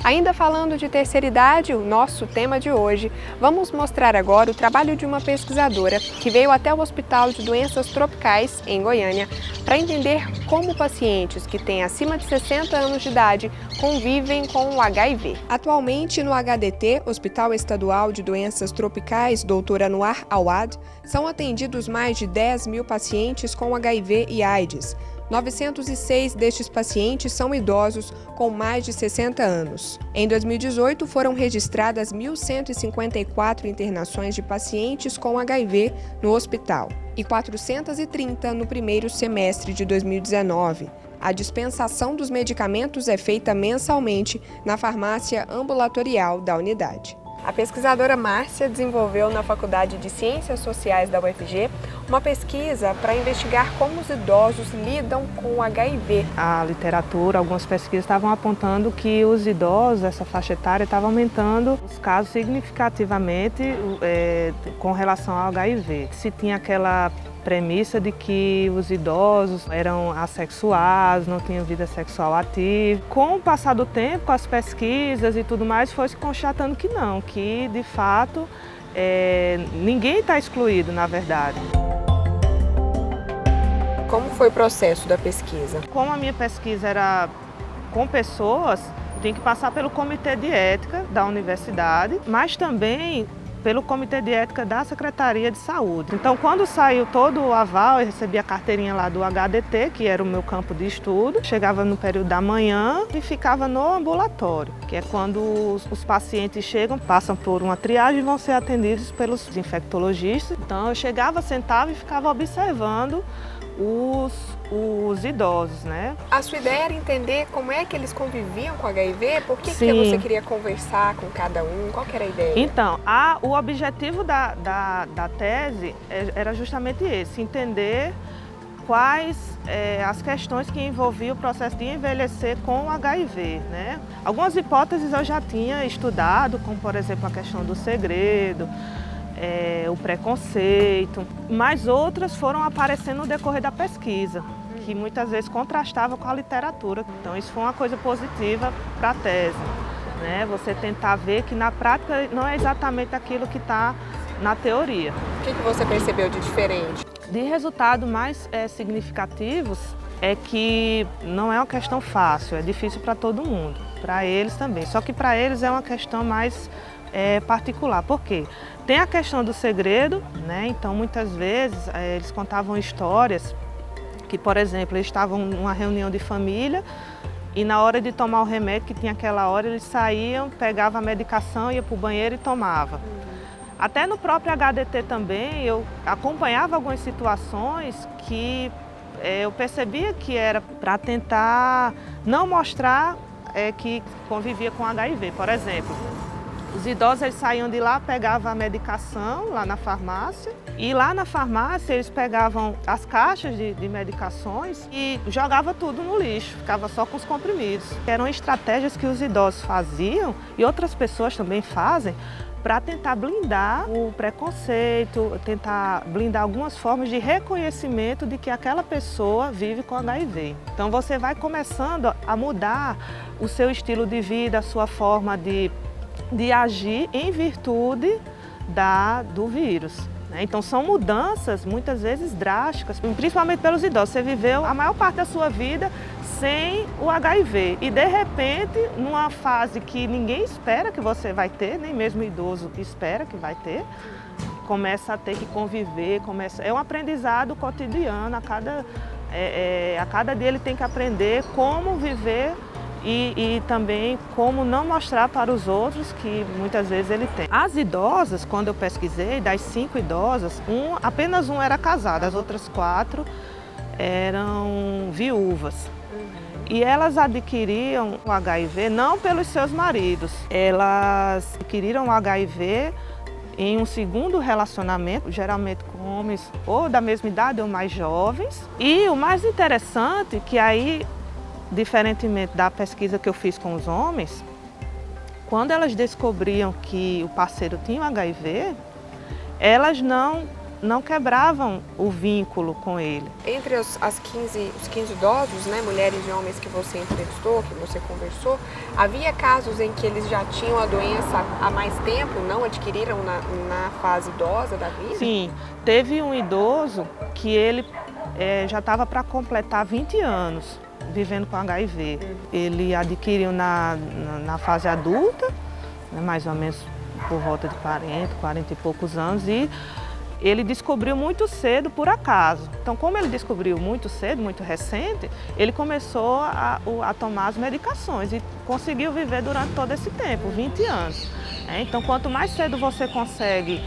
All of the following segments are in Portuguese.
Ainda falando de terceira idade, o nosso tema de hoje, vamos mostrar agora o trabalho de uma pesquisadora que veio até o Hospital de Doenças Tropicais, em Goiânia, para entender como pacientes que têm acima de 60 anos de idade convivem com o HIV. Atualmente, no HDT, Hospital Estadual de Doenças Tropicais, Dr. Anwar Awad, são atendidos mais de 10 mil pacientes com HIV e AIDS. 906 destes pacientes são idosos com mais de 60 anos. Em 2018, foram registradas 1.154 internações de pacientes com HIV no hospital e 430 no primeiro semestre de 2019. A dispensação dos medicamentos é feita mensalmente na farmácia ambulatorial da unidade. A pesquisadora Márcia desenvolveu na Faculdade de Ciências Sociais da UFG uma pesquisa para investigar como os idosos lidam com o HIV. A literatura, algumas pesquisas estavam apontando que os idosos, essa faixa etária, estava aumentando os casos significativamente com relação ao HIV. Se tinha aquela premissa de que os idosos eram assexuados, não tinham vida sexual ativa. Com o passar do tempo, com as pesquisas e tudo mais, foi se constatando que não, que de fato ninguém está excluído, na verdade. Como foi o processo da pesquisa? Como a minha pesquisa era com pessoas, tinha que passar pelo comitê de ética da universidade, mas também pelo Comitê de Ética da Secretaria de Saúde. Então, quando saiu todo o aval, eu recebi a carteirinha lá do HDT, que era o meu campo de estudo. Chegava no período da manhã e ficava no ambulatório, que é quando os pacientes chegam, passam por uma triagem e vão ser atendidos pelos infectologistas. Então, eu chegava, sentava e ficava observando os idosos, né? A sua ideia era entender como é que eles conviviam com HIV? Por que você queria conversar com cada um? Qual que era a ideia? Então, o objetivo da tese era justamente esse, entender quais as questões que envolviam o processo de envelhecer com o HIV, né? Algumas hipóteses eu já tinha estudado, como por exemplo a questão do segredo, o preconceito, mas outras foram aparecendo no decorrer da pesquisa, que muitas vezes contrastava com a literatura. Então isso foi uma coisa positiva para a tese, né? Você tentar ver que na prática não é exatamente aquilo que está na teoria. O que você percebeu de diferente? De resultados mais significativos é que não é uma questão fácil, é difícil para todo mundo, para eles também. Só que para eles é uma questão mais particular. Por quê? Tem a questão do segredo, né? Então muitas vezes eles contavam histórias que, por exemplo, eles estavam numa reunião de família e na hora de tomar o remédio, que tinha aquela hora, eles saíam, pegavam a medicação, ia para o banheiro e tomavam. Até no próprio HDT também, eu acompanhava algumas situações que eu percebia que era para tentar não mostrar que convivia com HIV. Por exemplo, os idosos eles saíam de lá, pegavam a medicação lá na farmácia e lá na farmácia eles pegavam as caixas de medicações e jogavam tudo no lixo, ficava só com os comprimidos. Eram estratégias que os idosos faziam e outras pessoas também fazem para tentar blindar o preconceito, tentar blindar algumas formas de reconhecimento de que aquela pessoa vive com HIV. Então você vai começando a mudar o seu estilo de vida, a sua forma de agir em virtude do vírus. Então são mudanças muitas vezes drásticas, principalmente pelos idosos. Você viveu a maior parte da sua vida sem o HIV e de repente, numa fase que ninguém espera que você vai ter, nem mesmo o idoso espera que vai ter, começa a ter que conviver, é um aprendizado cotidiano, a cada dia ele tem que aprender como viver e também como não mostrar para os outros que muitas vezes ele tem. As idosas, quando eu pesquisei, das 5 idosas, apenas uma era casada, as outras 4 eram viúvas. E elas adquiriam o HIV não pelos seus maridos, elas adquiriram o HIV em um segundo relacionamento, geralmente com homens ou da mesma idade ou mais jovens. E o mais interessante que aí, diferentemente da pesquisa que eu fiz com os homens, quando elas descobriam que o parceiro tinha HIV, elas não não quebravam o vínculo com ele. Entre os 15 idosos, né, mulheres e homens que você entrevistou, que você conversou, havia casos em que eles já tinham a doença há mais tempo, não adquiriram na fase idosa da vida? Sim, teve um idoso que ele já estava para completar 20 anos vivendo com HIV. Ele adquiriu na fase adulta, né, mais ou menos por volta de 40 e poucos anos, e ele descobriu muito cedo por acaso. Então, como ele descobriu muito cedo, muito recente, ele começou a tomar as medicações e conseguiu viver durante todo esse tempo, 20 anos. Então, quanto mais cedo você consegue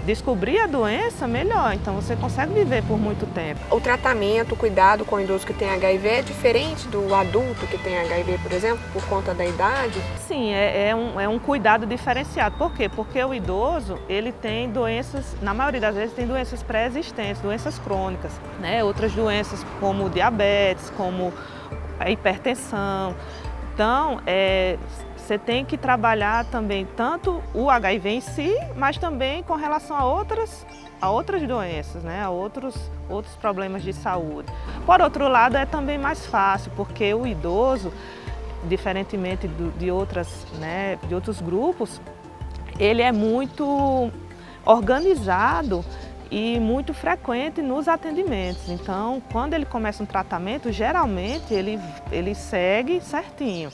descobrir a doença, melhor. Então você consegue viver por muito tempo. O tratamento, o cuidado com o idoso que tem HIV é diferente do adulto que tem HIV, por exemplo, por conta da idade? Sim, é um cuidado diferenciado. Por quê? Porque o idoso, ele tem doenças, na maioria das vezes tem doenças pré-existentes, doenças crônicas, né? Outras doenças como diabetes, como a hipertensão. Então, você tem que trabalhar também tanto o HIV em si, mas também com relação a outras doenças, né? A outros problemas de saúde. Por outro lado, é também mais fácil, porque o idoso, diferentemente de outros grupos, ele é muito organizado e muito frequente nos atendimentos. Então, quando ele começa um tratamento, geralmente ele segue certinho.